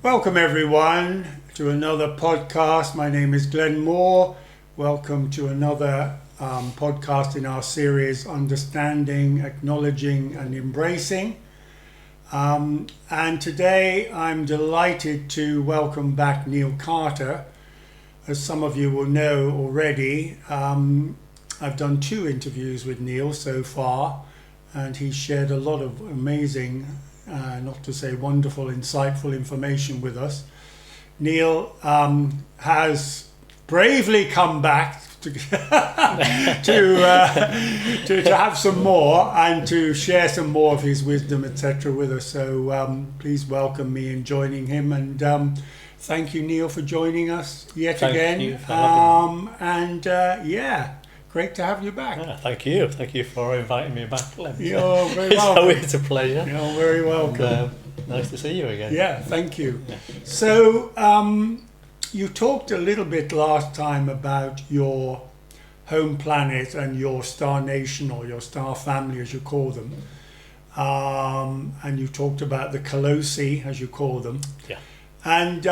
Welcome everyone to another podcast. My name is Glenn Moore. Welcome to another podcast in our series Understanding, Acknowledging and Embracing. And today I'm delighted to welcome back Neil Carter. As some of you will know already, I've done 2 interviews with Neil so far, and he shared a lot of amazing, not to say wonderful, insightful information with us. Neil has bravely come back to have some more and to share some more of his wisdom, etc. with us. So please welcome me in joining him, and thank you, Neil, for joining us yet again. Thank you for having me. Yeah, great to have you back. Yeah, thank you for inviting me back, Glenn. You're very welcome. It's a pleasure. You're very welcome. Nice to see you again. Yeah, thank you. Yeah. So you talked a little bit last time about your home planet and your star nation, or your star family as you call them, and you talked about the Colossi as you call them. Yeah. And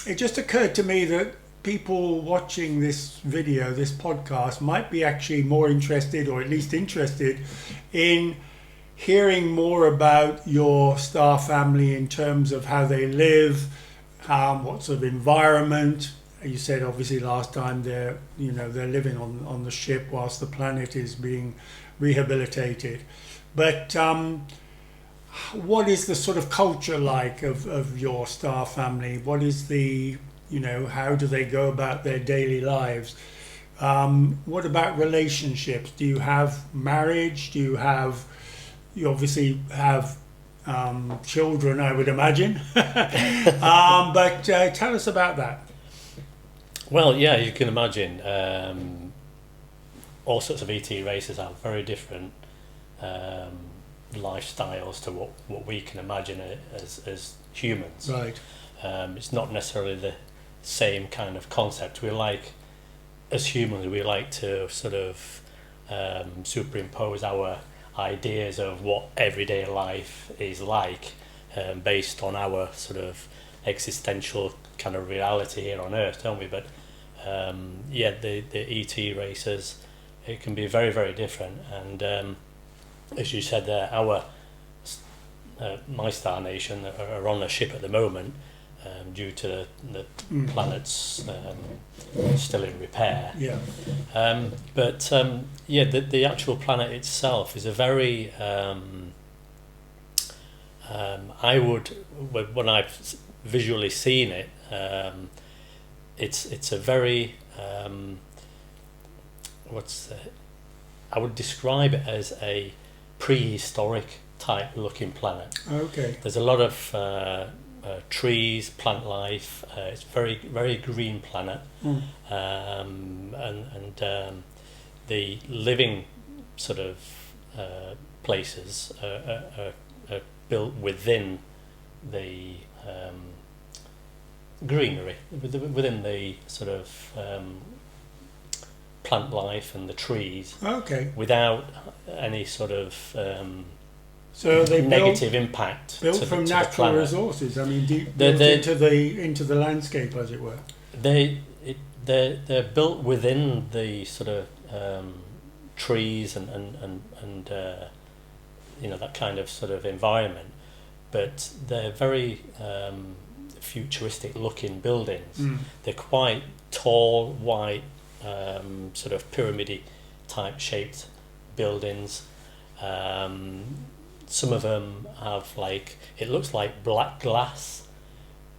it just occurred to me that people watching this video, this podcast, might be actually more interested, or at least interested, in hearing more about your star family in terms of how they live, what sort of environment. You said obviously last time they're living on the ship whilst the planet is being rehabilitated. But what is the sort of culture like of your star family? What is the, how do they go about their daily lives? What about relationships? Do you have marriage? You obviously have children, I would imagine. But tell us about that. Well, yeah, you can imagine all sorts of ET races have very different lifestyles to what we can imagine as humans. Right. It's not necessarily the same kind of concept. As humans, we like to sort of superimpose our ideas of what everyday life is like based on our sort of existential kind of reality here on Earth, don't we? But the ET races, it can be very, very different. And as you said there, my star nation are on a ship at the moment due to the planet's still in repair. Yeah. The actual planet itself is a very when I've visually seen it, it's a very I would describe it as a prehistoric type looking planet. Okay. There's a lot of trees, plant life. It's very, very green planet, and the living sort of places are built within the greenery, within the sort of plant life and the trees. Okay. Without any sort of so they negative impact built from natural resources. I mean, built into the landscape, as it were. They're built within the sort of trees and that kind of sort of environment, but they're very futuristic looking buildings. They're quite tall, white, sort of pyramid type shaped buildings. Some of them have it looks like black glass,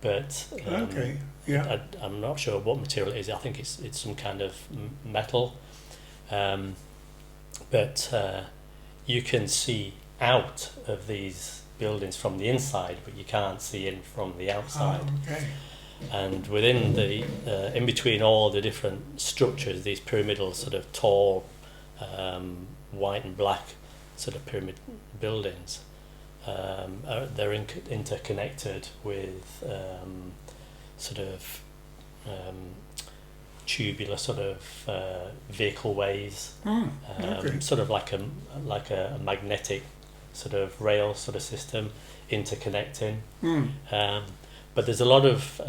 but okay, yeah, I'm not sure what material it is. I think it's some kind of metal, but you can see out of these buildings from the inside, but you can't see in from the outside. Oh, okay. And within the in between all the different structures, these pyramidal sort of tall white and black sort of pyramid buildings, they're interconnected with sort of tubular sort of vehicle ways, okay. sort of like a magnetic sort of rail sort of system interconnecting. but there's a lot of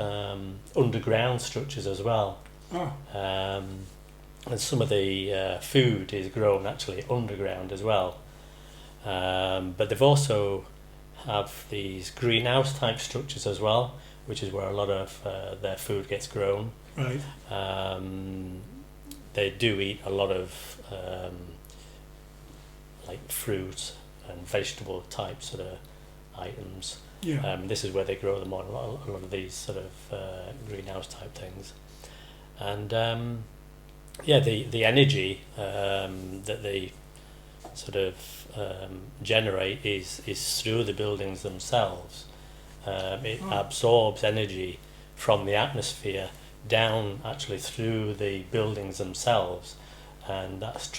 underground structures as well. Oh, And some of the food is grown actually underground as well. But they've also have these greenhouse type structures as well, which is where a lot of their food gets grown. right. They do eat a lot of like fruit and vegetable type sort of items. Yeah. This is where they grow them on a lot of these sort of greenhouse type things. And the energy that they sort of generate is through the buildings themselves. It absorbs energy from the atmosphere down actually through the buildings themselves, and that's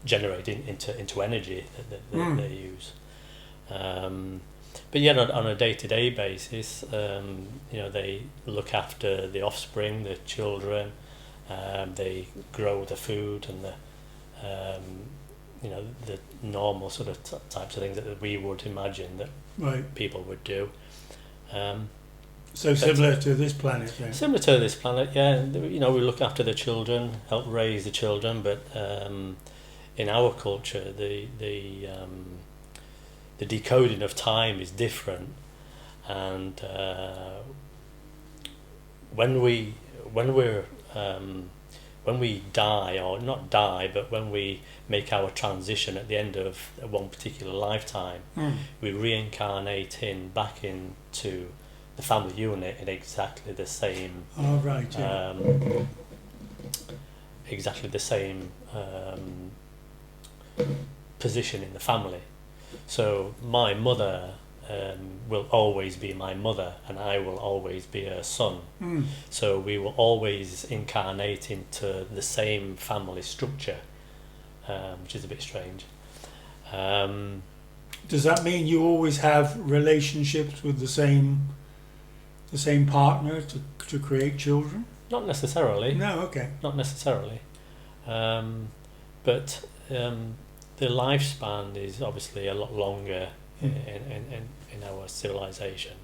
generating into energy that they use. But yet on a day-to-day basis, they look after the offspring, the children. They grow the food and the normal sort of types of things that we would imagine that Right. people would do. So similar to this planet then? Similar to this planet, yeah. We look after the children, help raise the children, but in our culture, the decoding of time is different, and when we die, or not die, but when we make our transition at the end of one particular lifetime, we reincarnate back into the family unit in exactly the same. Oh, right. Yeah. Exactly the same position in the family. So my mother will always be my mother, and I will always be her son. So we will always incarnate into the same family structure, which is a bit strange. Does that mean you always have relationships with the same partner to create children? Not necessarily. No. Okay. Not necessarily. But the lifespan is obviously a lot longer in our civilization,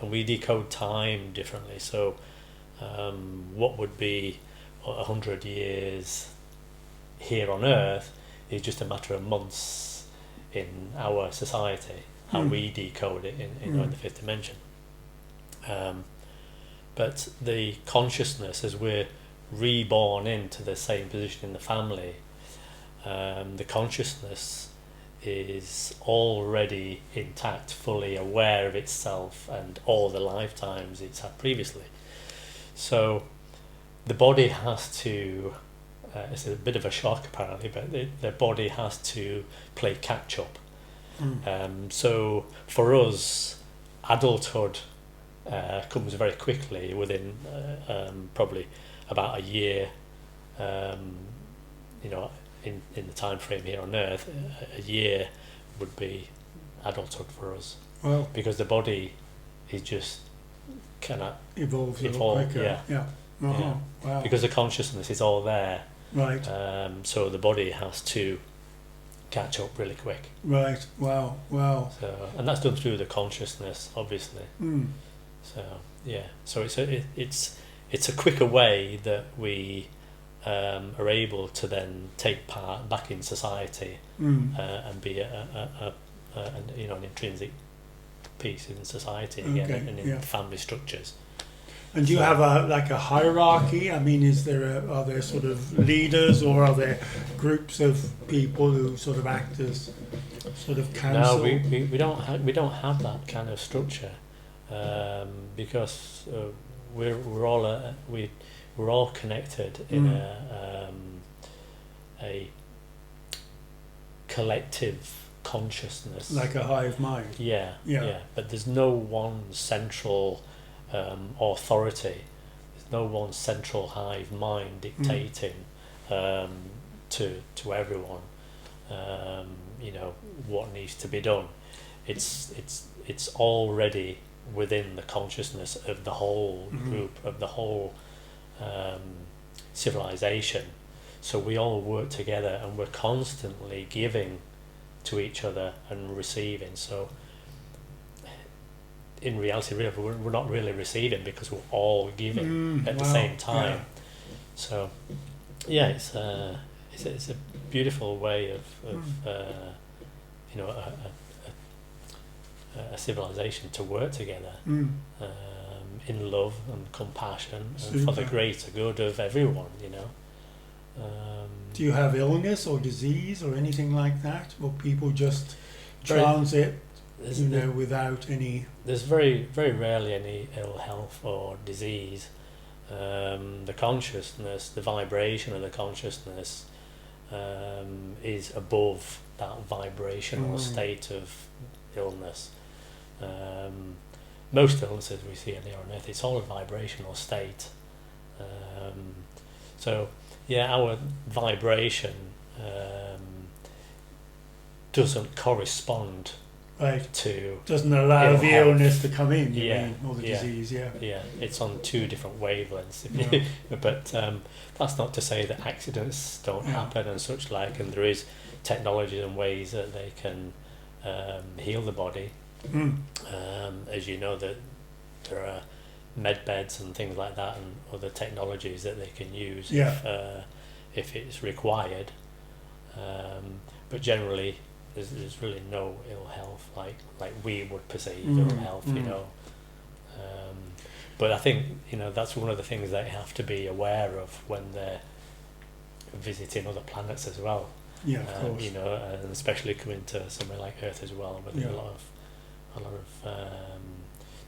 and we decode time differently. So what would be 100 years here on Earth is just a matter of months in our society, how we decode it in the fifth dimension. But the consciousness, as we're reborn into the same position in the family, the consciousness is already intact, fully aware of itself and all the lifetimes it's had previously. So the body has to, it's a bit of a shock apparently, but the body has to play catch up. So for us, adulthood comes very quickly within probably about a year. In the time frame here on Earth, a year would be adulthood for us. Well, because the body is just cannot evolves a lot evolve. quicker. Yeah. Yeah. Wow. Because the consciousness is all there. Right. So the body has to catch up really quick. Right. Wow. So, and that's done through the consciousness, obviously. So yeah. So it's a quicker way that we are able to then take part back in society and be an intrinsic piece in society again, and in family structures. And do you have a hierarchy? I mean, are there sort of leaders, or are there groups of people who sort of act as sort of council? No, we don't have that kind of structure, because we're all connected in a collective consciousness, like a hive mind. Yeah. But there's no one central authority. There's no one central hive mind dictating to everyone what needs to be done. It's already within the consciousness of the whole group, of the whole civilization. So we all work together, and we're constantly giving to each other and receiving. So in reality, really, we're not really receiving because we're all giving at the same time. Yeah. So, yeah, it's a beautiful way of you know, a civilization to work together in love and compassion and for the greater good of everyone, you know. Do you have illness or disease or anything like that, or people just transit, without any? There's very, very rarely any ill health or disease. The consciousness, the vibration of the consciousness is above that vibrational state of illness. Most illnesses we see here on Earth, it's all a vibrational state. So, yeah, our vibration doesn't correspond to... Doesn't allow the illness to come in, or the disease, Yeah, it's on two different wavelengths. But that's not to say that accidents don't happen and such like, and there is technology and ways that they can heal the body. As you know, that there are med beds and things like that and other technologies that they can use if it's required. But generally, there's really no ill health like we would perceive ill health, you know. But I think, you know, that's one of the things they have to be aware of when they're visiting other planets as well. Yeah, of course. You know, and especially coming to somewhere like Earth as well, with a lot of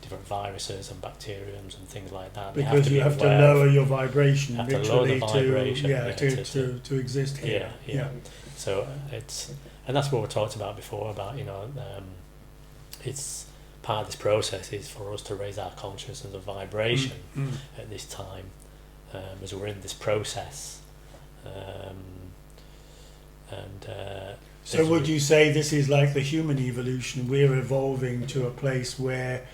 different viruses and bacteriums and things like that. Because you have to lower your vibration, literally, to exist here. Yeah. So and that's what we talked about before, about, you know, it's part of this process is for us to raise our consciousness of vibration at this time, as we're in this process. So would you say this is like the human evolution? We're evolving to a place where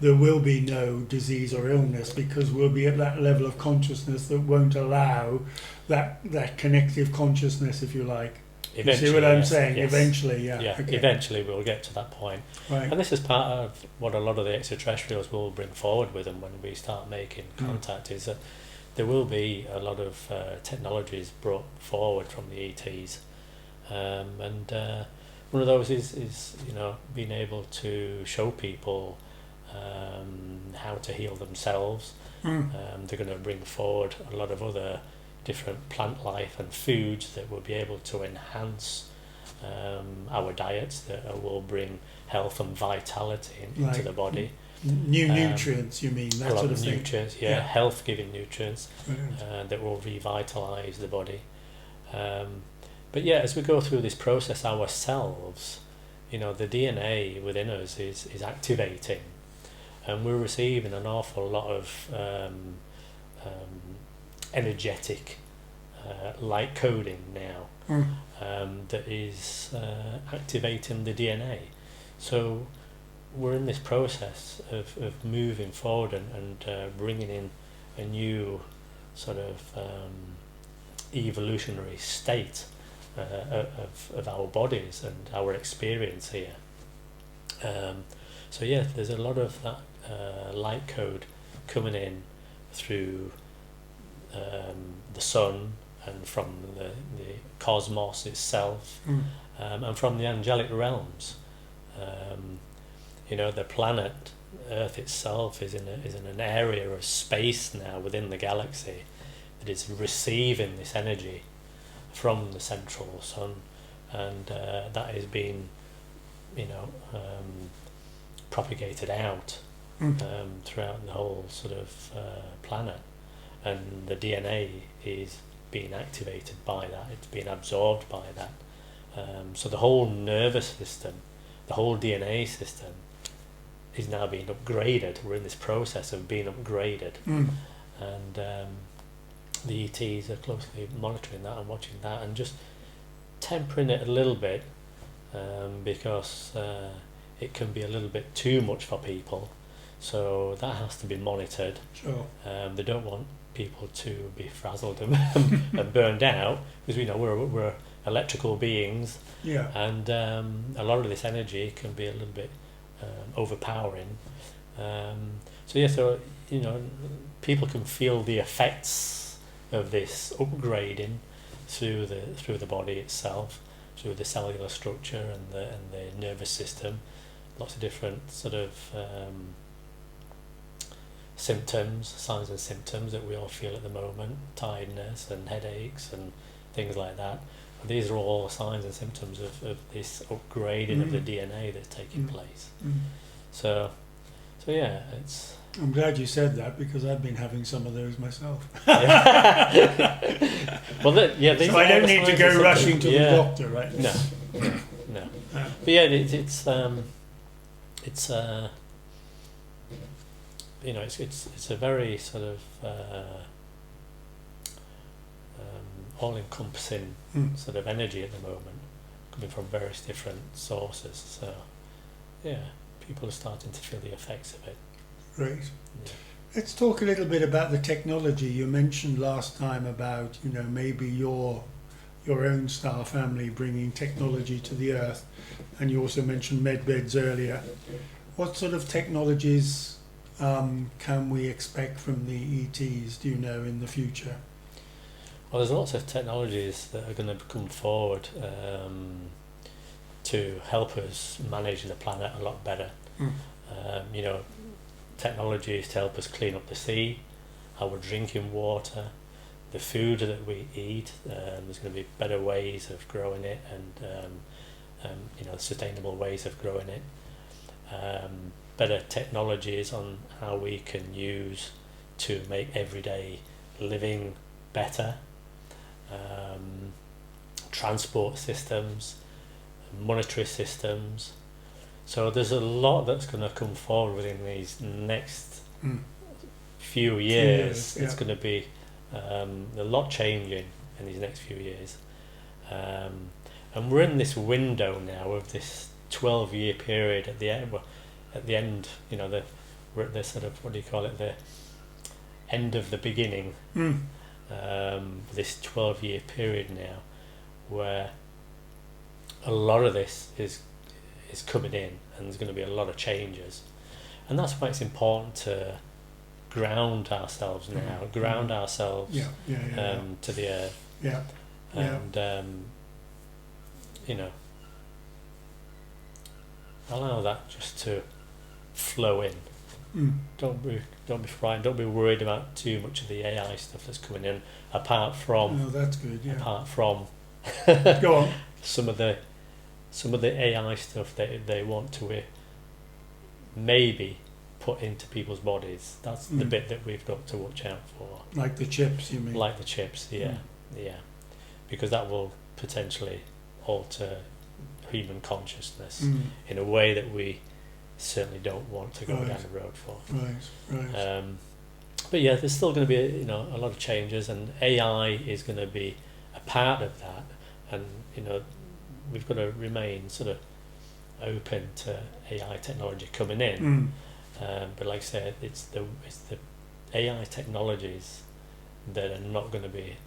there will be no disease or illness because we'll be at that level of consciousness that won't allow that connective consciousness, if you like. You see what I'm saying? Yes. Eventually, okay. Eventually we'll get to that point. Right. And this is part of what a lot of the extraterrestrials will bring forward with them when we start making contact, is that there will be a lot of technologies brought forward from the ETs. And one of those is you know, being able to show people how to heal themselves. They're going to bring forward a lot of other different plant life and foods that will be able to enhance our diets, that will bring health and vitality into the body. New nutrients, you mean, that sort of thing? Nutrients, health-giving nutrients that will revitalise the body. But yeah, as we go through this process ourselves, you know, the DNA within us is activating, and we're receiving an awful lot of energetic light coding now that is activating the DNA. So we're in this process of moving forward and bringing in a new sort of evolutionary state of our bodies and our experience here. So yeah, there's a lot of that light code coming in through the sun and from the cosmos itself, and from the angelic realms. You know, the planet Earth itself is in an area of space now within the galaxy that is receiving this energy from the central sun, and that is being, you know, propagated out throughout the whole sort of planet, and the DNA is being activated by that, it's being absorbed by that. So the whole nervous system, the whole DNA system is now being upgraded. We're in this process of being upgraded, and the ETs are closely monitoring that and watching that and just tempering it a little bit, because it can be a little bit too much for people, so that has to be monitored. Sure. They don't want people to be frazzled and burned out, because we know we're electrical beings, and a lot of this energy can be a little bit overpowering, So people can feel the effects of this upgrading through the body itself, through the cellular structure and the nervous system. Lots of different sort of signs and symptoms that we all feel at the moment, tiredness and headaches and things like that. And these are all signs and symptoms of this upgrading of the DNA that's taking place. So yeah, it's... I'm glad you said that, because I've been having some of those myself. So I don't need to go rushing to the doctor, right? No. But yeah, it's a very sort of all-encompassing sort of energy at the moment, coming from various different sources. So yeah, people are starting to feel the effects of it. Great. Yeah. Let's talk a little bit about the technology. You mentioned last time about, maybe your own star family bringing technology to the Earth, and you also mentioned medbeds earlier. What sort of technologies can we expect from the ETs, do you know, in the future? Well, there's lots of technologies that are going to come forward to help us manage the planet a lot better. Technologies to help us clean up the sea, our drinking water, the food that we eat. There's going to be better ways of growing it, and sustainable ways of growing it. Better technologies on how we can use to make everyday living better. Transport systems, monetary systems. So there's a lot that's going to come forward within these next few years. It's going to be a lot changing in these next few years. And we're in this window now of this 12-year period at the end. Well, at the end, we're at the sort of, what do you call it, the end of the beginning. This 12-year period now, where a lot of this is coming in, and there's going to be a lot of changes, and that's why it's important to ground ourselves now, ground ourselves to the earth, and allow that just to flow in. Don't be frightened. Don't be worried about too much of the AI stuff that's coming in. Apart from, that's good. Yeah. Apart from, go on. Some of the AI stuff that they want to maybe put into people's bodies. That's the bit that we've got to watch out for. Like the chips, you mean? Like the chips, yeah, because that will potentially alter human consciousness in a way that we certainly don't want to go down the road for. Right. But yeah, there's still going to be a lot of changes, and AI is going to be a part of that, and we've got to remain sort of open to AI technology coming in. But like I said, it's the AI technologies that are not going to be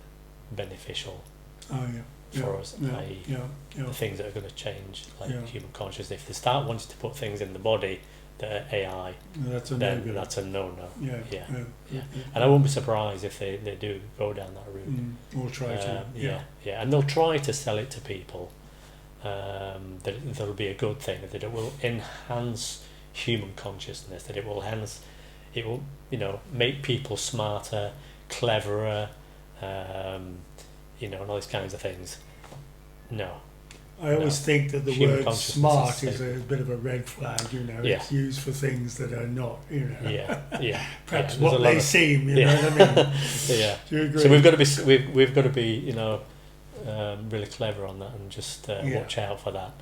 beneficial for us, i.e. the things that are going to change, like human consciousness. If they start wanting to put things in the body that are AI, that's a no-no. And I won't be surprised if they do go down that route. Or try to. And they'll try to sell it to people. That'll be a good thing, that it will enhance human consciousness, that it will make people smarter, cleverer, and all these kinds of things. No. I always think that the word smart is a bit of a red flag, it's used for things that are not, perhaps what they seem, you know what I mean? Do you agree? So we've got to be really clever on that, and just watch out for that.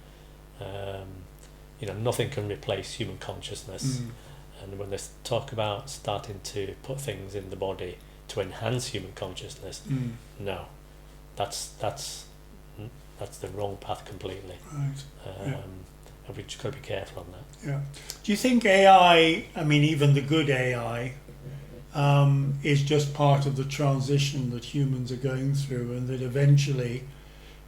Nothing can replace human consciousness, and when they talk about starting to put things in the body to enhance human consciousness, no, that's the wrong path completely. And we've just got to be careful on that. Do you think AI, even the good AI, is just part of the transition that humans are going through, and that eventually,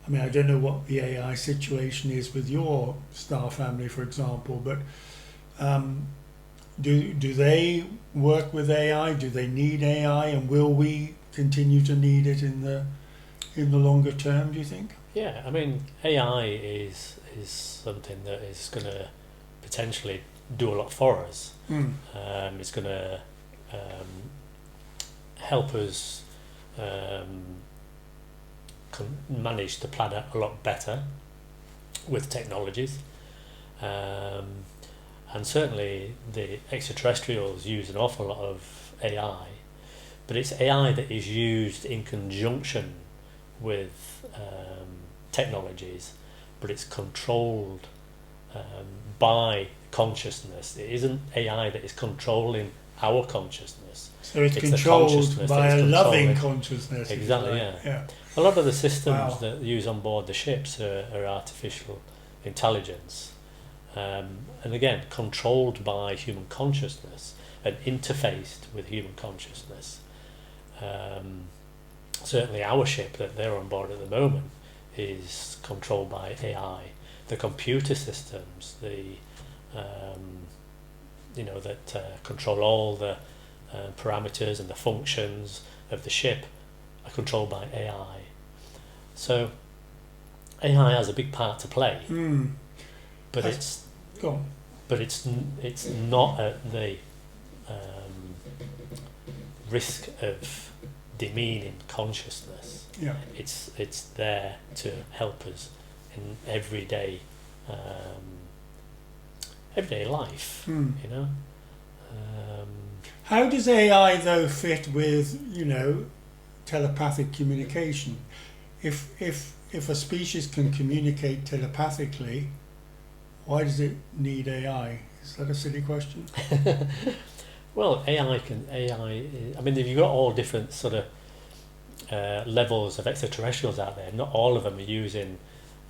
I don't know what the AI situation is with your star family, for example, but do they work with AI? Do they need AI, and will we continue to need it in the longer term? Do you think? Yeah, I mean, AI is something that is going to potentially do a lot for us. It's going to help us manage the planet a lot better with technologies. And certainly the extraterrestrials use an awful lot of AI, but it's AI that is used in conjunction with technologies, but it's controlled by consciousness. It isn't AI that is controlling our consciousness. So it's controlled by a loving consciousness. Exactly, like. yeah. A lot of the systems Wow. that use on board the ships are artificial intelligence. And again, controlled by human consciousness and interfaced with human consciousness. Certainly our ship that they're on board at the moment is controlled by AI. The computer systems, that control all the parameters and the functions of the ship are controlled by AI. So AI has a big part to play, but it's not at the risk of demeaning consciousness. Yeah. It's there to help us in everyday life. You know. How does AI though fit with telepathic communication? If a species can communicate telepathically, why does it need AI? Is that a silly question? Well, AI. I mean, if you've got all different sort of levels of extraterrestrials out there, not all of them are using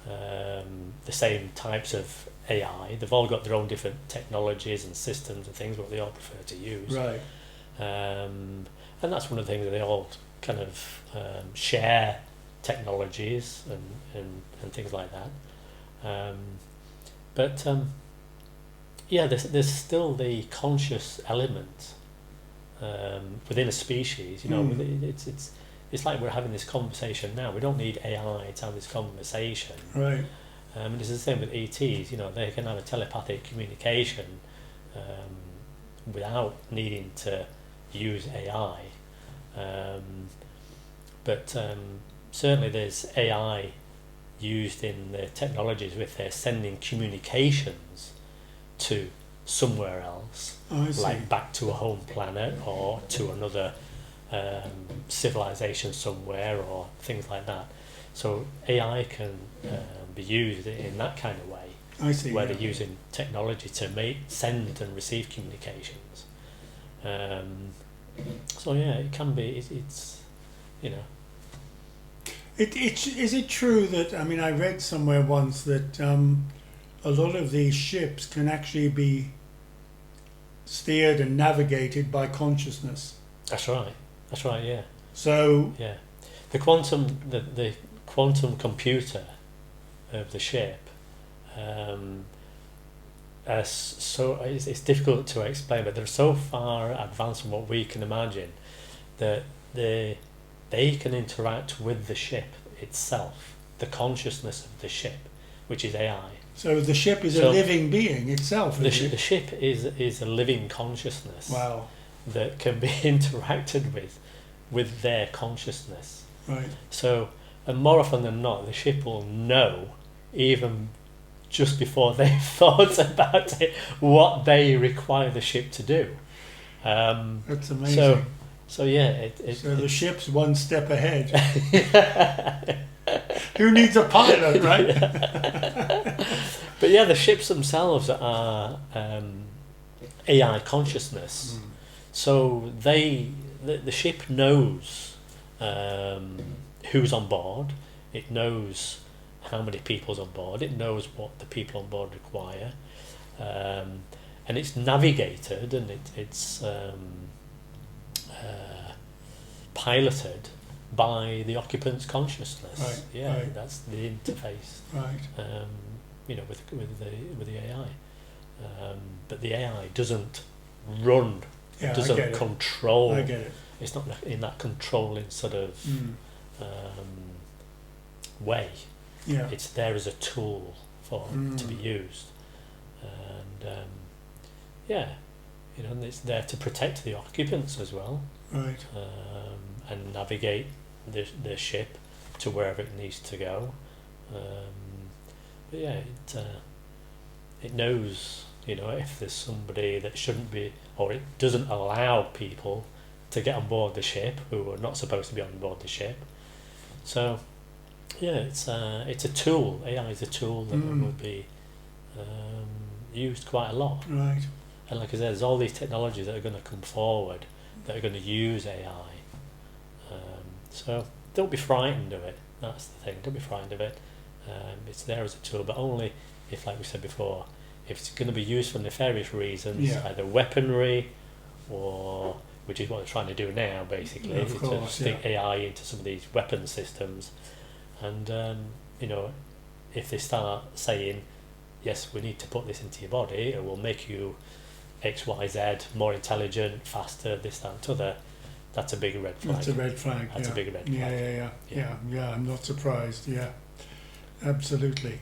the same types of AI. They've all got their own different technologies and systems and things what they all prefer to use. Right. And that's one of the things that they all kind of share technologies and things like that. There's still the conscious element within a species. It's like we're having this conversation now. We don't need AI to have this conversation. Right. And it's the same with ETs. They can have a telepathic communication without needing to use AI. Certainly there's AI used in the technologies with they're sending communications to somewhere else, like back to a home planet or to another civilization somewhere or things like that. So AI can be used in that kind of way. I see. Where they're using technology to send and receive communications. It can be. It's. Is it true that I read somewhere once that a lot of these ships can actually be steered and navigated by consciousness? That's right. Yeah. So yeah, the quantum computer of the ship. It's difficult to explain, but they're so far advanced from what we can imagine that they can interact with the ship itself, the consciousness of the ship, which is AI. So the ship is a living being itself. The ship is a living consciousness. Wow. That can be interacted with their consciousness. Right. So, and more often than not, the ship will know, even just before they've thought about it, what they require the ship to do. That's amazing. So yeah, the ship's one step ahead. Who needs a pilot, right? But yeah, the ships themselves are AI consciousness. So the ship knows who's on board. It knows how many people's on board. It knows what the people on board require, and it's navigated and it's piloted by the occupant's consciousness. Right. Yeah, right. That's the interface. Right. With the AI, but the AI doesn't run, Yeah, it doesn't I get it. control. I get it. It's not in that controlling sort of way. Yeah. It's there as a tool for to be used, and yeah, you know, and it's there to protect the occupants as well, Right. and navigate the ship to wherever it needs to go. But yeah, it knows, you know, if there's somebody that shouldn't be, or it doesn't allow people to get on board the ship who are not supposed to be on board the ship. So yeah, it's a tool. AI is a tool that will be used quite a lot. Right. And like I said, there's all these technologies that are going to come forward that are going to use AI. So don't be frightened of it. That's the thing. Don't be frightened of it. It's there as a tool, but only if, like we said before, if it's going to be used for nefarious reasons, either weaponry or, which is what they're trying to do now, basically, Of course, to stick AI into some of these weapon systems. And you know, if they start saying, yes, we need to put this into your body, it will make you X, Y, Z, more intelligent, faster, this, that, and t'other, that's a big red flag. That's a red flag. That's a big red flag. Yeah. I'm not surprised. Yeah, absolutely.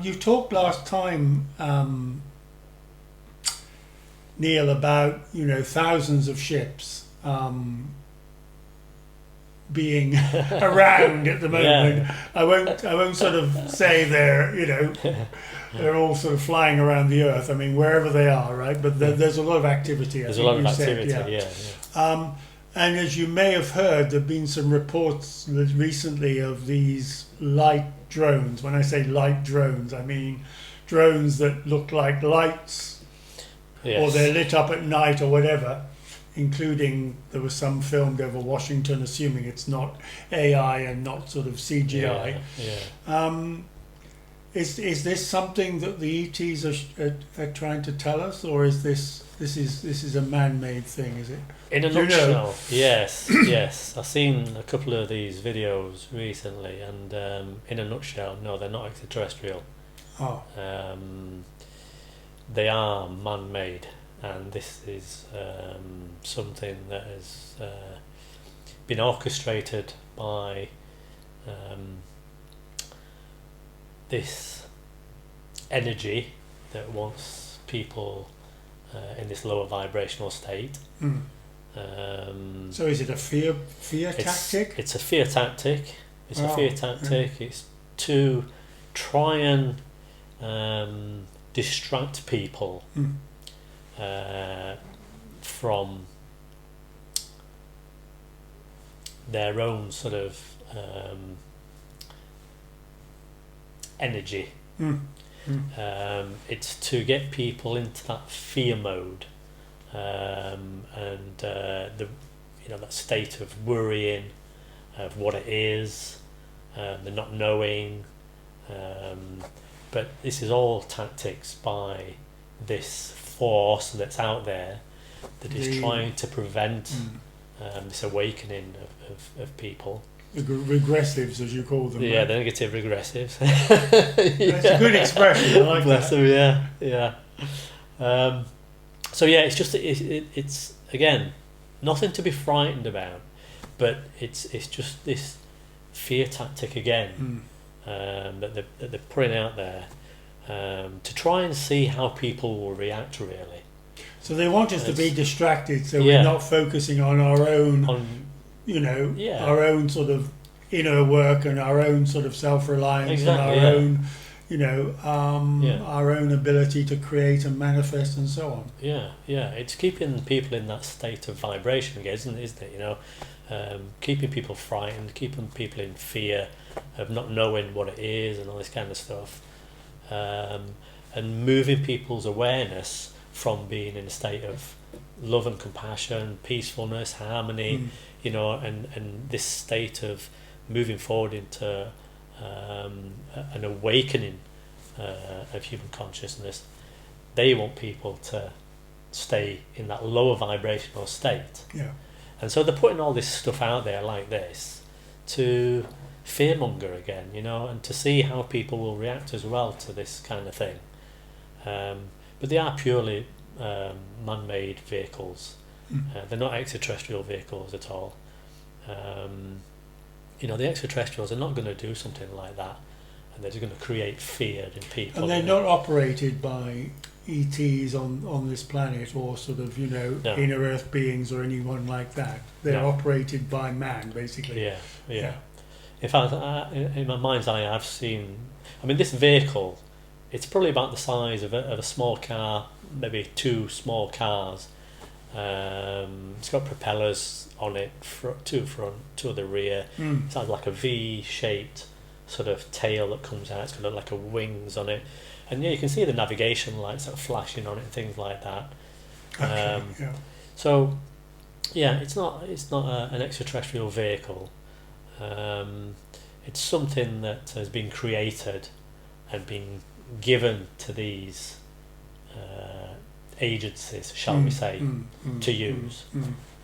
You talked last time, Neil, about, you know, thousands of ships being around at the moment. Yeah. I won't sort of say they're, you know, they're all sort of flying around the earth. I mean, wherever they are, right? But there's a lot of activity. There's a lot of activity. And as you may have heard, there have been some reports recently of these light drones. When I say light drones, I mean drones that look like lights, or they're lit up at night or whatever, including there was some filmed over Washington, assuming it's not AI and not sort of CGI. Is this something that the ETs are trying to tell us, or is this is a man-made thing? Is it? In a nutshell, yes, yes. I've seen a couple of these videos recently, and in a nutshell, no, they're not extraterrestrial. Oh. They are man-made, and this is something that has been orchestrated by this energy that wants people in this lower vibrational state. So is it a fear tactic? It's a fear tactic. It's a fear tactic. Yeah. It's to try and distract people from their own sort of energy. It's to get people into that fear mode, and the, you know, that state of worrying of what it is, the not knowing. But this is all tactics by this force that's out there that is trying to prevent this awakening of people. The regressives, as you call them. Yeah, right? the negative regressives. That's a good expression. I like Bless that. them, yeah. So yeah, it's just it's again nothing to be frightened about, but it's just this fear tactic again that they're putting out there to try and see how people will react really. So they want us to be distracted, so we're not focusing on our own, our own sort of inner work and our own sort of self-reliance and our own, our own ability to create and manifest and so on. Yeah, it's keeping people in that state of vibration again, isn't it? You know, keeping people frightened, keeping people in fear of not knowing what it is and all this kind of stuff, and moving people's awareness from being in a state of love and compassion, peacefulness, harmony, and this state of moving forward into an awakening of human consciousness. They want people to stay in that lower vibrational state. Yeah. And so they're putting all this stuff out there like this to fearmonger again, and to see how people will react as well to this kind of thing. But they are purely man-made vehicles. They're not extraterrestrial vehicles at all. The extraterrestrials are not going to do something like that, and they're just going to create fear in people. And they're not operated by ETs on this planet, or sort of, No. inner Earth beings or anyone like that. They're operated by man, basically. Yeah. In fact, in my mind's eye, I've seen. I mean, this vehicle, it's probably about the size of a small car, maybe 2 small cars. It's got propellers on it, 2 front, 2 at the rear. It has like a V-shaped sort of tail that comes out. It's got like a wings on it, and you can see the navigation lights that are flashing on it and things like that. So, it's not an extraterrestrial vehicle. It's something that has been created and been given to these agencies, shall we say, to use.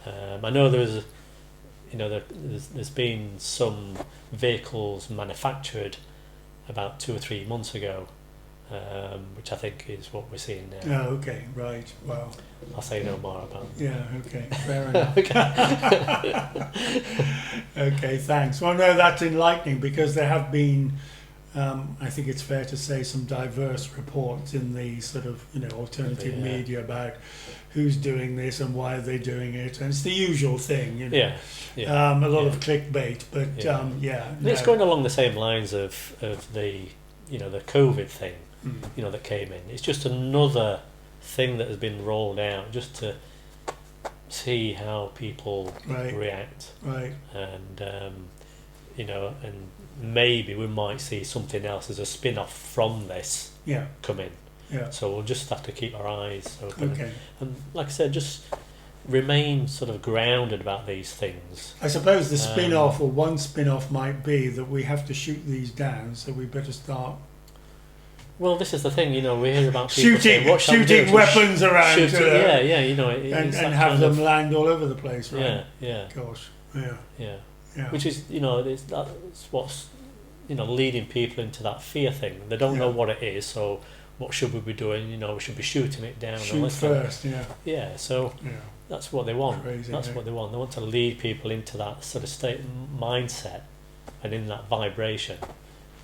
I know there's been some vehicles manufactured about 2 or 3 months ago, which I think is what we're seeing now. Oh, okay, right. Wow. I'll say no more about it. Yeah, okay, fair enough. Okay, thanks. Well, no, that's enlightening, because there have been, I think it's fair to say, some diverse reports in the sort of, alternative media about who's doing this and why they're doing it, and it's the usual thing, a lot of clickbait, but And it's going along the same lines of the the COVID thing, that came in. It's just another thing that has been rolled out just to see how people react, and and maybe we might see something else as a spin-off from this come in. So we'll just have to keep our eyes open. And like I said, just remain sort of grounded about these things. I suppose the spin-off, or one spin-off, might be that we have to shoot these down, so we better start. Well, this is the thing, we hear about people shooting weapons around, and have them land all over the place, right? Yeah. Gosh, yeah. Which is, that's what's, leading people into that fear thing. They don't know what it is, so what should we be doing? We should be shooting it down. Shoot first, so that's what they want. Crazy, that's what they want. They want to lead people into that sort of state mindset and in that vibration.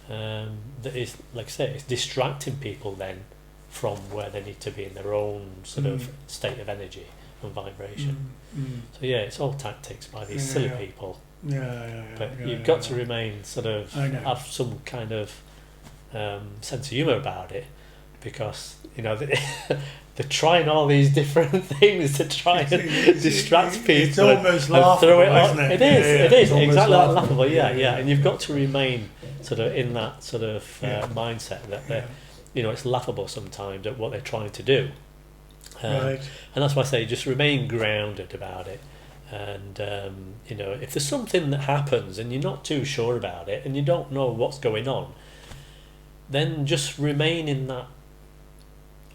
That is, like I say, it's distracting people then from where they need to be in their own sort of state of energy and vibration. So it's all tactics by these silly people. But you've got to remain sort of have some kind of sense of humour about it, because they're trying all these different things to try and distract people. It's almost and laughable, throw it isn't it? It is exactly laughable. Yeah. And you've got to remain sort of in that sort of mindset that it's laughable sometimes at what they're trying to do. And that's why I say just remain grounded about it. And if there's something that happens and you're not too sure about it and you don't know what's going on, then just remain in that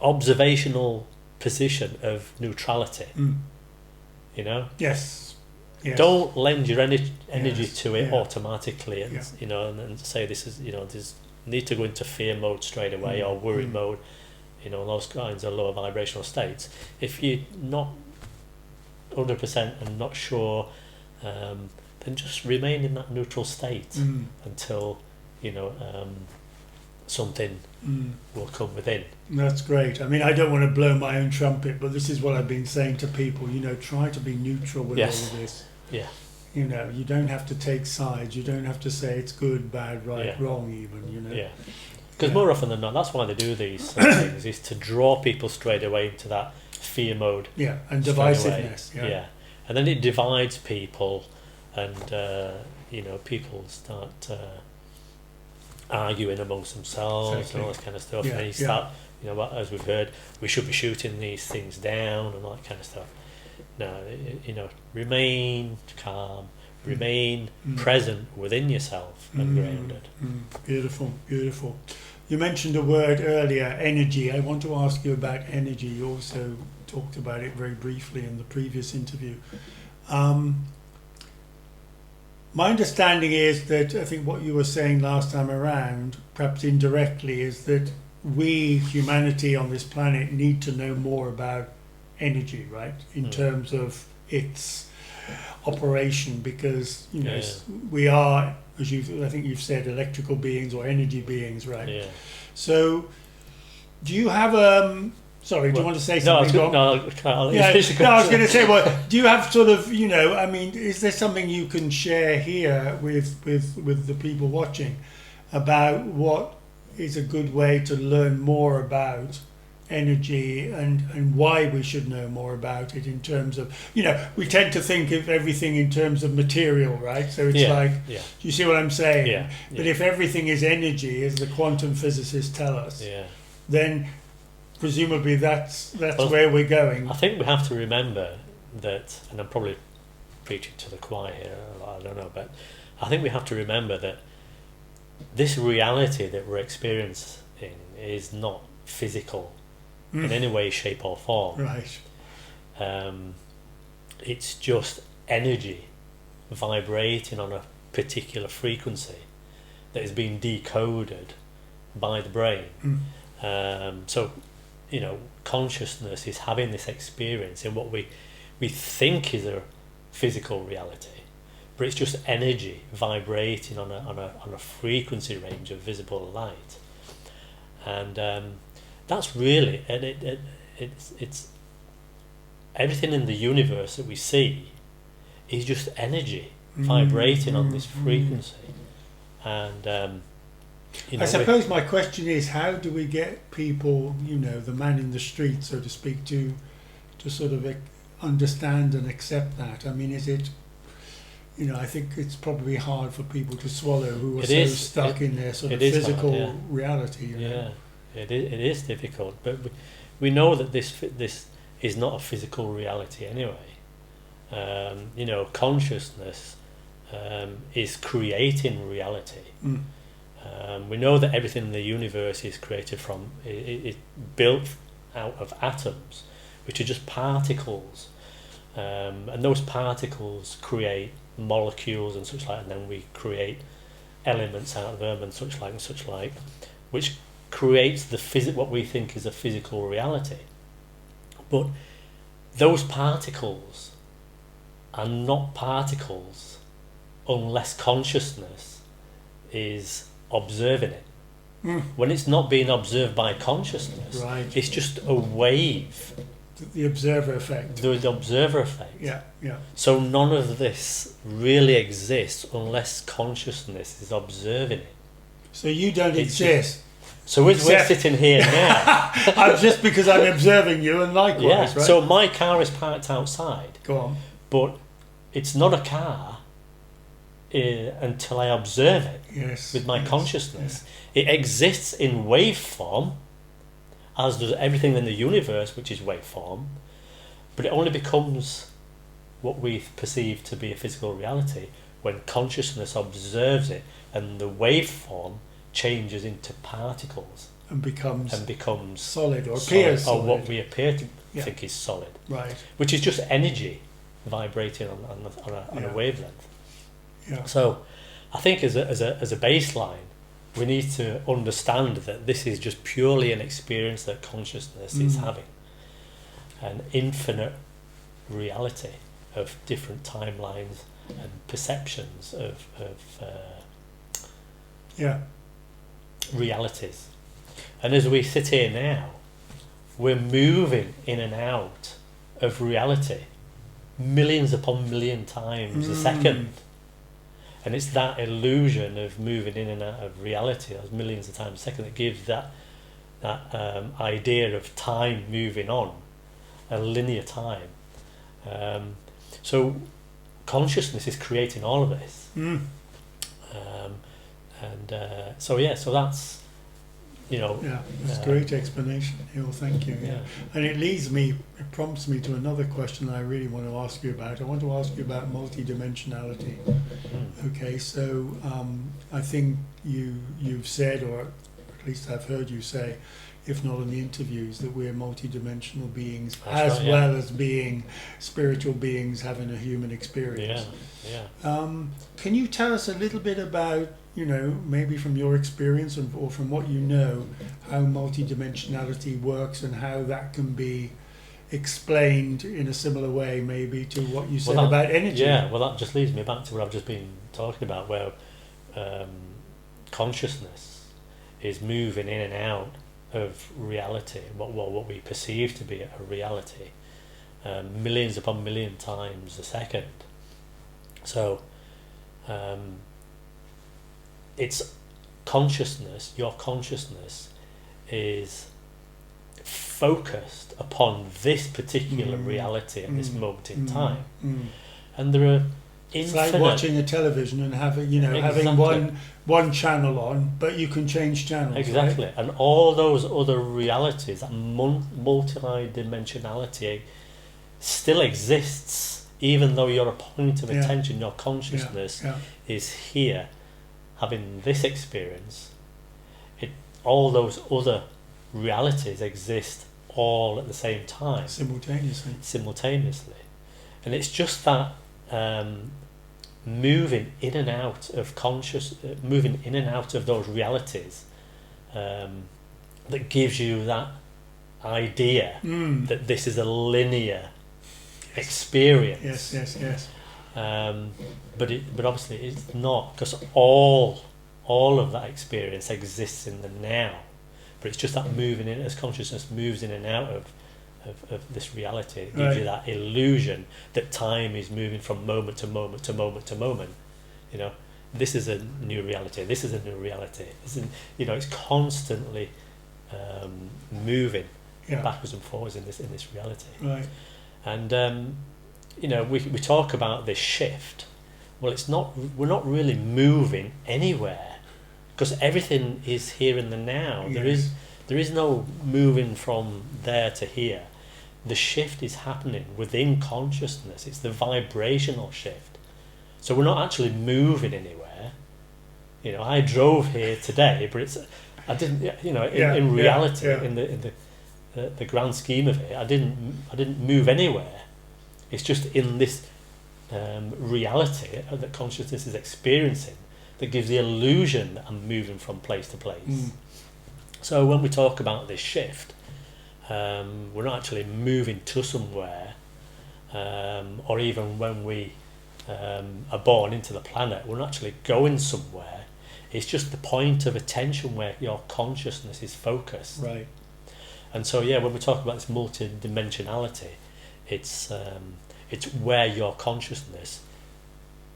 observational position of neutrality. Yes. Don't lend your energy to it automatically, and and say this is there's need to go into fear mode straight away or worry mode, those kinds of lower vibrational states. If you're not 100% and not sure, then just remain in that neutral state until something will come within. That's great. I mean, I don't want to blow my own trumpet, but this is what I've been saying to people. Try to be neutral with all of this. You don't have to take sides. You don't have to say it's good, bad, right, wrong, even. Because more often than not, that's why they do these things, is to draw people straight away into that fear mode. And divisiveness. And then it divides people, and people start arguing amongst themselves and all this kind of stuff. And you start, as we've heard, we should be shooting these things down and all that kind of stuff. No, remain calm, remain present within yourself and grounded. Beautiful. You mentioned a word earlier, energy. I want to ask you about energy. You also talked about it very briefly in the previous interview. My understanding is that, I think what you were saying last time around, perhaps indirectly, is that we, humanity on this planet, need to know more about energy, right? In terms of its operation, because we are, as I think you've said, electrical beings or energy beings, right? Yeah. So, do you have Sorry, do you want to say something? I was going to say, well, do you have sort of, I mean, is there something you can share here with the people watching about what is a good way to learn more about energy and why we should know more about it in terms of, we tend to think of everything in terms of material, right? So it's do you see what I'm saying? Yeah. But if everything is energy, as the quantum physicists tell us, then presumably that's where we're going. I think we have to remember that, and I'm probably preaching to the choir here, I don't know, but I think we have to remember that this reality that we're experiencing is not physical in any way, shape or form. Right. It's just energy vibrating on a particular frequency that is being decoded by the brain. So, consciousness is having this experience in what we think is a physical reality, but it's just energy vibrating on a frequency range of visible light, and that's really, and it's everything in the universe that we see is just energy vibrating on this frequency, and I suppose my question is, how do we get people, the man in the street, so to speak, to sort of understand and accept that? I mean, is it, I think it's probably hard for people to swallow who are stuck in their sort of physical reality. It is difficult, but we know that this is not a physical reality anyway. Consciousness is creating reality. We know that everything in the universe is created from, it's built out of atoms, which are just particles, and those particles create molecules and such like, and then we create elements out of them and such like, which creates what we think is a physical reality. But those particles are not particles unless consciousness is observing it. When it's not being observed by consciousness, it's just a wave. The observer effect. The observer effect. Yeah. So none of this really exists unless consciousness is observing it. So you don't exist. So we're sitting here now. Just because I'm observing you, and likewise, right? So my car is parked outside. Go on. But it's not a car until I observe it with my consciousness. Yeah. It exists in waveform, as does everything in the universe, which is waveform, but it only becomes what we perceive to be a physical reality when consciousness observes it, and the waveform changes into particles and becomes solid, or appears solid, or what we appear to think is solid, right? Which is just energy vibrating on a wavelength. Yeah. So, I think as a baseline, we need to understand that this is just purely an experience that consciousness is having, an infinite reality of different timelines and perceptions of realities. And as we sit here now, we're moving in and out of reality millions upon million times a second. And it's that illusion of moving in and out of reality, those millions of times a second, that gives that idea of time moving on, a linear time. So consciousness is creating all of this. So that's, that's a great explanation, Neil, thank you. And it prompts me to another question I really want to ask you about. I want to ask you about multi-dimensionality. Okay, so I think you've said, or at least I've heard you say, if not in the interviews, that we're multi-dimensional beings, well as being spiritual beings having a human experience. Can you tell us a little bit about, maybe from your experience or from what you know, how multidimensionality works and how that can be explained in a similar way, maybe, to what you said Well, about energy. Yeah, well, that just leads me back to what I've just been talking about, where consciousness is moving in and out of reality, what we perceive to be a reality, millions upon million times a second. So it's consciousness, your consciousness is focused upon this particular reality at this moment in time. And there are infinite... It's like watching a television and having, having one channel on, but you can change channels. Exactly. Right? And all those other realities, that multi-dimensionality still exists, even though you're a point of attention, your consciousness is here, having this experience. All those other realities exist all at the same time. Simultaneously. And it's just that moving in and out of moving in and out of those realities that gives you that idea that this is a linear experience. Yes. But obviously it's not, because all of that experience exists in the now. But it's just that moving in, as consciousness moves in and out of this reality, it gives you that illusion that time is moving from moment to moment to moment to moment. This is a new reality. This is a new reality. It's constantly moving backwards and forwards in this reality. Right. And we talk about this shift. Well, it's not. We're not really moving anywhere, because everything is here in the now. Yes. There is no moving from there to here. The shift is happening within consciousness. It's the vibrational shift. So we're not actually moving anywhere. I drove here today, but I didn't. In reality, in the grand scheme of it, I didn't move anywhere. It's just in this reality that consciousness is experiencing that gives the illusion that I'm moving from place to place. So when we talk about this shift, we're not actually moving to somewhere, or even when we are born into the planet, we're not actually going somewhere. It's just the point of attention where your consciousness is focused. Right. And so when we talk about this multi-dimensionality, it's where your consciousness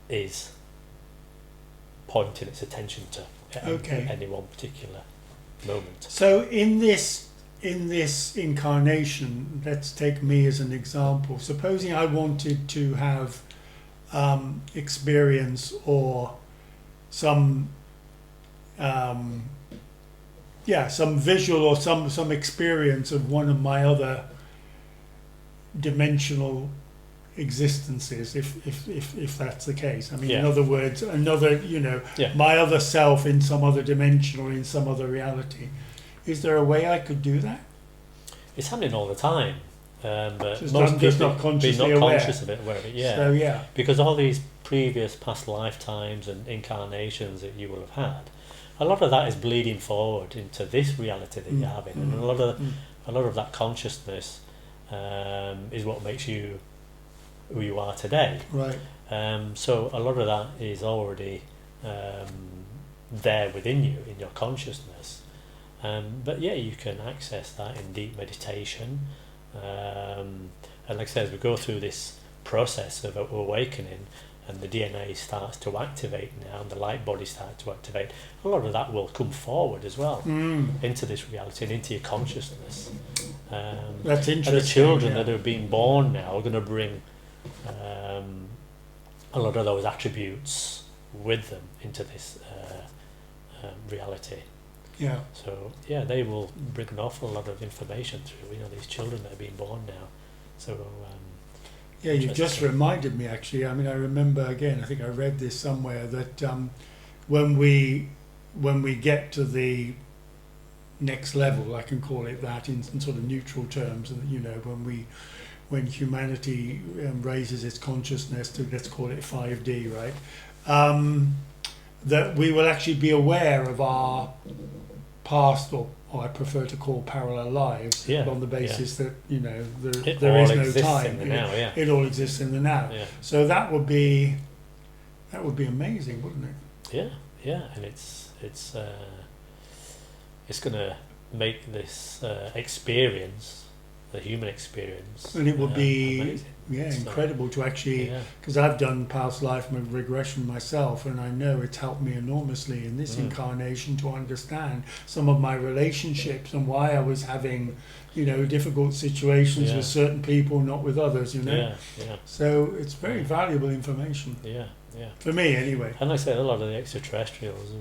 is pointing its attention to at any one particular moment. So in this incarnation, let's take me as an example. Supposing I wanted to have experience or some visual or some experience of one of my other dimensional existences, if that's the case. I mean, in other words, my other self in some other dimension or in some other reality. Is there a way I could do that? It's happening all the time, but just most I'm just people not consciously be not aware. conscious of it, aware of it. So because all these previous past lifetimes and incarnations that you will have had, a lot of that is bleeding forward into this reality that you're having, and a lot of that consciousness is what makes you who you are today. Right. So a lot of that is already there within you, in your consciousness. But you can access that in deep meditation. And like I said, as we go through this process of awakening, and the DNA starts to activate now, and the light body starts to activate, a lot of that will come forward as well into this reality and into your consciousness. That's interesting. And the children that are being born now are going to bring a lot of those attributes with them into this reality. Yeah. So they will bring an awful lot of information through. These children that are being born now. So you've just reminded me, actually. I mean, I remember again. I think I read this somewhere that when we get to the next level, I can call it that in sort of neutral terms. When humanity raises its consciousness to, let's call it 5D, right? That we will actually be aware of our past or I prefer to call parallel lives, on the basis that there all is no exists time. in the now, yeah. It all exists in the now. Yeah. So that would be amazing, wouldn't it? Yeah, and it's going to make this experience, the human experience, and it would be amazing. Incredible to actually, because I've done past life regression myself, and I know it's helped me enormously in this incarnation to understand some of my relationships and why I was having difficult situations with certain people, not with others. So it's very valuable information. For me anyway. And like I say, a lot of the extraterrestrials,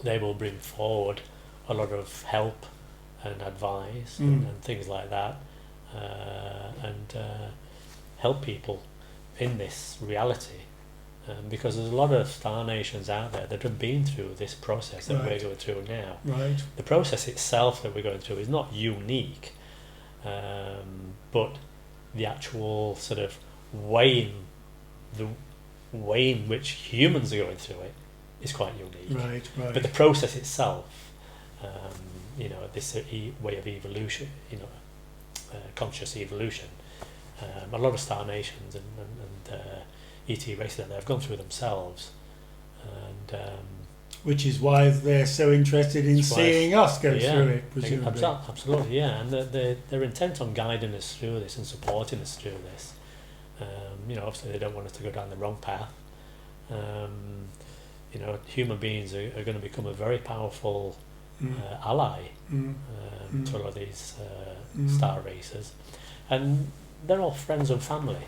they will bring forward a lot of help and advice and things like that, and help people in this reality, because there's a lot of star nations out there that have been through this process that we're going through now. Right. The process itself that we're going through is not unique, but the actual sort of way in which humans are going through it is quite unique. Right. But the process itself, this way of evolution, conscious evolution, a lot of star nations and ET races out there have gone through themselves, and which is why they're so interested in seeing us go through it, presumably. Absolutely, yeah, and they're intent on guiding us through this and supporting us through this. Obviously they don't want us to go down the wrong path. Human beings are going to become a very powerful ally to a lot of these star racers, and they're all friends and family.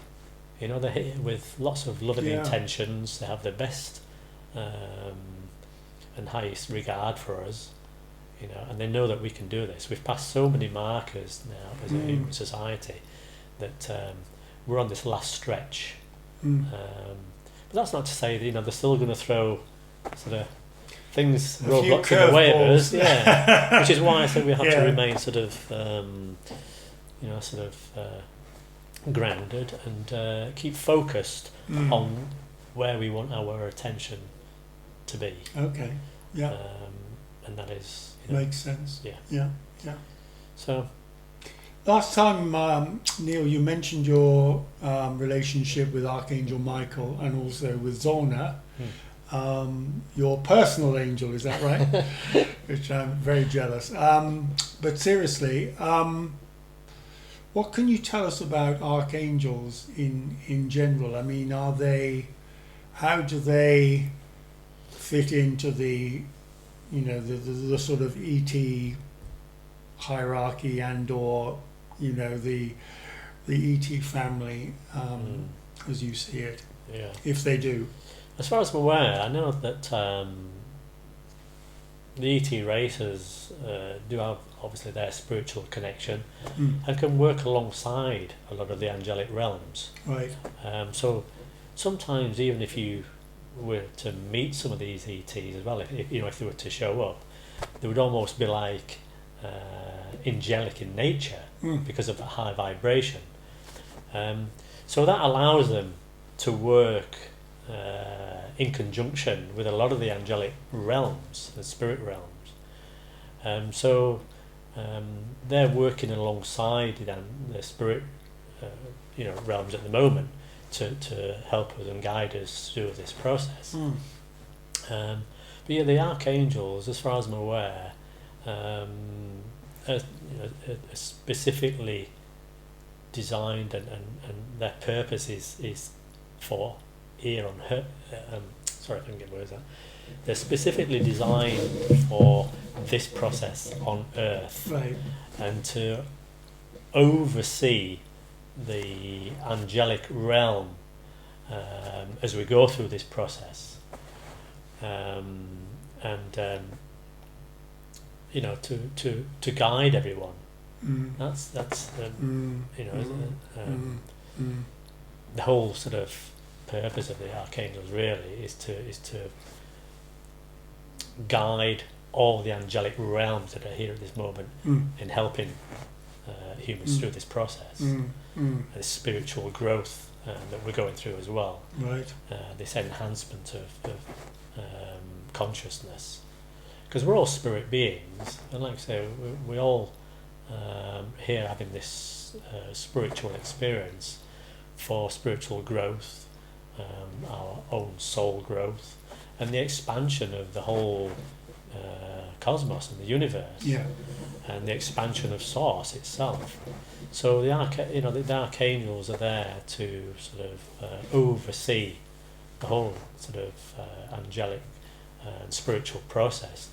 They're here with lots of loving intentions. They have the best and highest regard for us, and they know that we can do this. We've passed so many markers now as a human society that we're on this last stretch. But that's not to say that they're still going to throw sort of things, roadblocks in the way of us, which is why I think we have to remain sort of grounded and keep focused on where we want our attention to be. Okay. Yeah. And that is makes sense. Yeah. So last time, Neil, you mentioned your relationship with Archangel Michael and also with Zolna. Your personal angel, is that right? Which I'm very jealous. But seriously, what can you tell us about archangels in general? I mean, how do they fit into the sort of ET hierarchy or the ET family as you see it? If they do. As far as I'm aware, I know that the ET races do have obviously their spiritual connection and can work alongside a lot of the angelic realms. Right. So sometimes, even if you were to meet some of these ETs as well, if they were to show up, they would almost be like angelic in nature because of the high vibration. So that allows them to work in conjunction with a lot of the angelic realms, the spirit realms. They're working alongside the spirit realms at the moment to help us and guide us through this process. But the archangels, as far as I'm aware, are specifically designed and their purpose is for here on Earth. Sorry, I can get words out. They're specifically designed for this process on Earth, right, and to oversee the angelic realm as we go through this process, to guide everyone. That's the whole sort of purpose of the archangels really is to guide all the angelic realms that are here at this moment in helping humans through this process, this spiritual growth that we're going through as well. Right. This enhancement of consciousness. because we're all spirit beings, and like I say, we all here having this spiritual experience for spiritual growth, our own soul growth, and the expansion of the whole cosmos and the universe, and the expansion of Source itself. So the archangels are there to sort of oversee the whole sort of angelic and spiritual process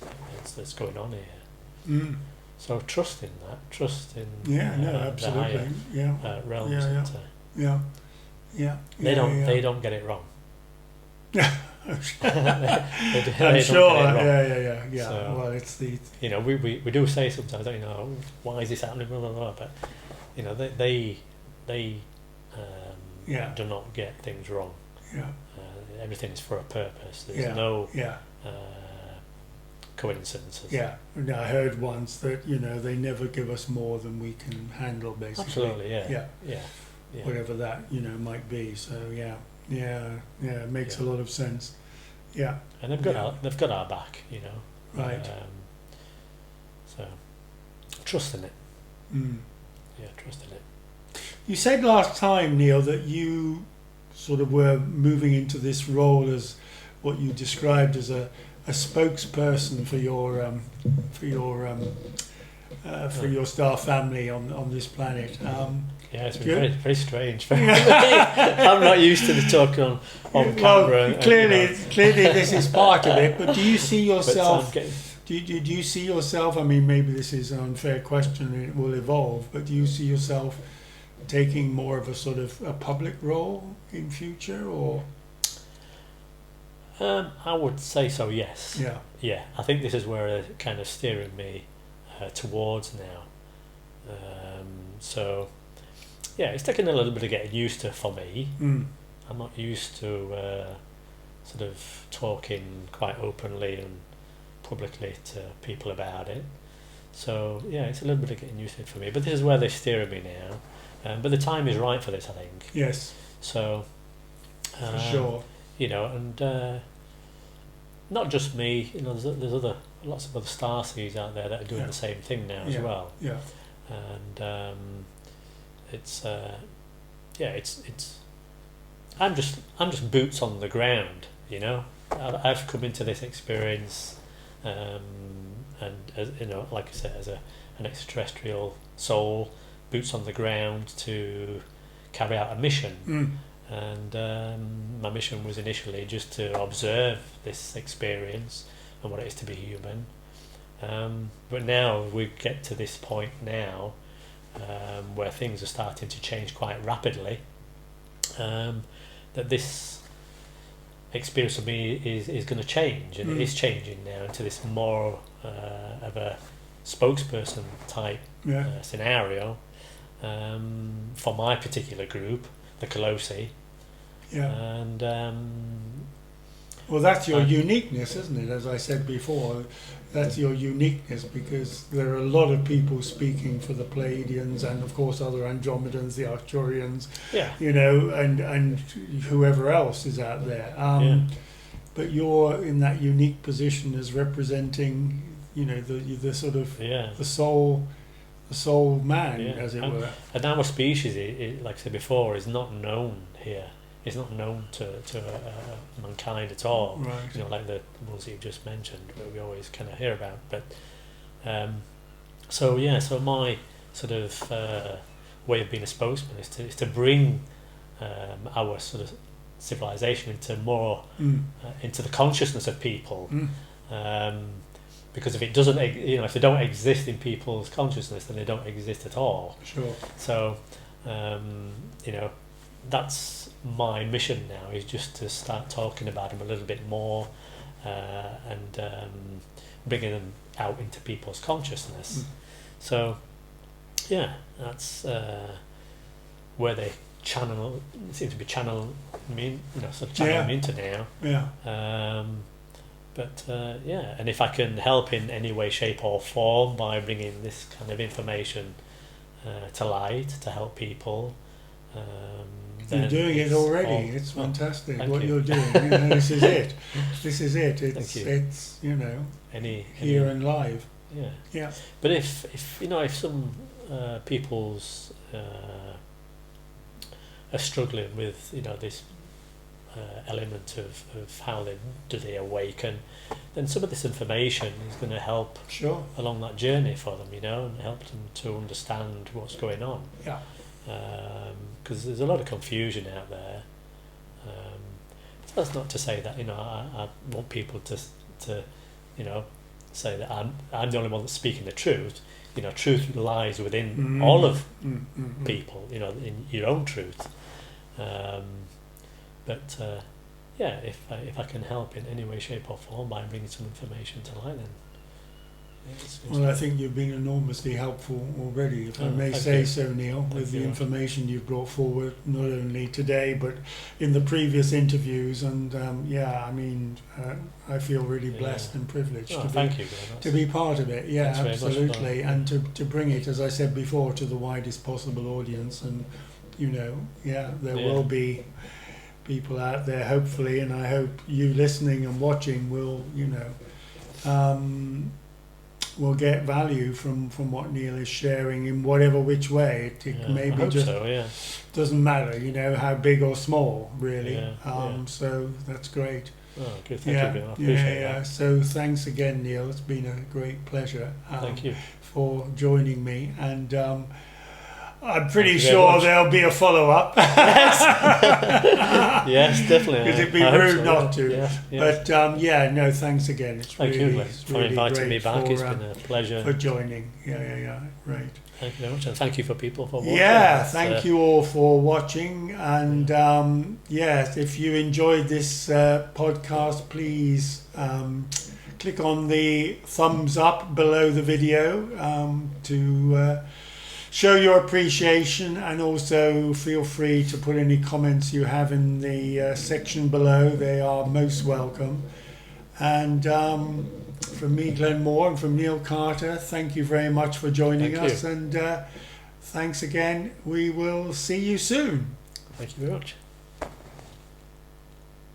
that's going on here. So trust in that, trust in absolutely, the higher realms. They don't get it wrong. I'm sure. So, well, it's the we do say sometimes, why is this happening, blah, blah, blah, but they do not get things wrong. Everything is for a purpose. There's no coincidences. And I heard once that they never give us more than we can handle, basically. Absolutely, Whatever that might be. So it makes a lot of sense. And they've got our back, Right. So trust in it. Trust in it. You said last time, Neil, that you sort of were moving into this role as what you described as a spokesperson for your star family on this planet. It's been very, very strange. I'm not used to the talk on camera. Well, clearly this is part of it. But do you see yourself? Do you see yourself? I mean, maybe this is an unfair question and it will evolve. But do you see yourself taking more of a sort of a public role in future, or? I would say so. Yes. Yeah. I think this is where they're kind of steering me towards now. It's taken a little bit of getting used to for me. I'm not used to sort of talking quite openly and publicly to people about it. So it's a little bit of getting used to it for me. But this is where they're steering me now. But the time is right for this, I think. Yes. So. For sure. And not just me. There's lots of other starseeds out there that are doing the same thing now as well. Yeah. And it's I'm just boots on the ground. I've come into this experience, and as like I said, as an extraterrestrial soul, boots on the ground to carry out a mission. And my mission was initially just to observe this experience and what it is to be human. But now we get to this point now where things are starting to change quite rapidly. That this experience of me is going to change, and it is changing now into this more of a spokesperson type scenario for my particular group, the Colossi. And well, that's your uniqueness, isn't it? As I said before, that's your uniqueness, because there are a lot of people speaking for the Pleiadians and, of course, other Andromedans, the Arcturians, and whoever else is out there. But you're in that unique position as representing, the sort of the soul man, as it were. And our species, like I said before, is not known here. It's not known to mankind at all. Right. Like the ones that you've just mentioned, that we always kind of hear about. But so my sort of way of being a spokesman is to bring our sort of civilization into more into the consciousness of people. Because if it doesn't, if they don't exist in people's consciousness, then they don't exist at all. Sure. So, that's my mission now, is just to start talking about them a little bit more, and bringing them out into people's consciousness. So, that's where they seem to be channeling me, sort of channeling me into now. And if I can help in any way, shape or form by bringing this kind of information to light, to help people, You're doing it already. It's fantastic what you're doing. You know, this is it. This is it. It's you know, here and live. Yeah. Yeah. But if you know, if some people's are struggling with, you know, this element of how they awaken, then some of this information is going to help along that journey for them, you know, and help them to understand what's going on. Yeah. Because there's a lot of confusion out there. That's not to say that, you know, I want people to you know, say that I'm the only one that's speaking the truth. You know, truth lies within all of people, you know, in your own truth. But yeah, if I can help in any way, shape or form by bringing some information to light, then well, I think you've been enormously helpful already, if I may say so, Neil, with the information you've brought forward, not only today but in the previous interviews. And yeah, I mean, I feel really blessed and privileged to be part of it. Yeah, absolutely, and to bring it, as I said before, to the widest possible audience. And you know, there will be people out there, hopefully, and I hope you listening and watching will, you know, will get value from what Neil is sharing in whatever which way. It maybe just doesn't matter, you know, how big or small, really. So that's great. Oh, good. Thank you. I appreciate that. So thanks again, Neil. It's been a great pleasure. Thank you for joining me, and I'm pretty sure there'll be a follow-up. Yes, definitely. Because it'd be rude not to. Yeah. But no, thanks again. It's Thank really, you for inviting me back. For, it's been a pleasure. For joining. Yeah. Right. Thank you very much, and thank you for people for watching. Yeah, thank you all for watching. And yes, if you enjoyed this podcast, please click on the thumbs up below the video to show your appreciation, and also feel free to put any comments you have in the section below. They are most welcome. And from me, Glenn Moore, and from Neil Carter, thank you very much for joining us. And thanks again. We will see you soon. Thank you very much.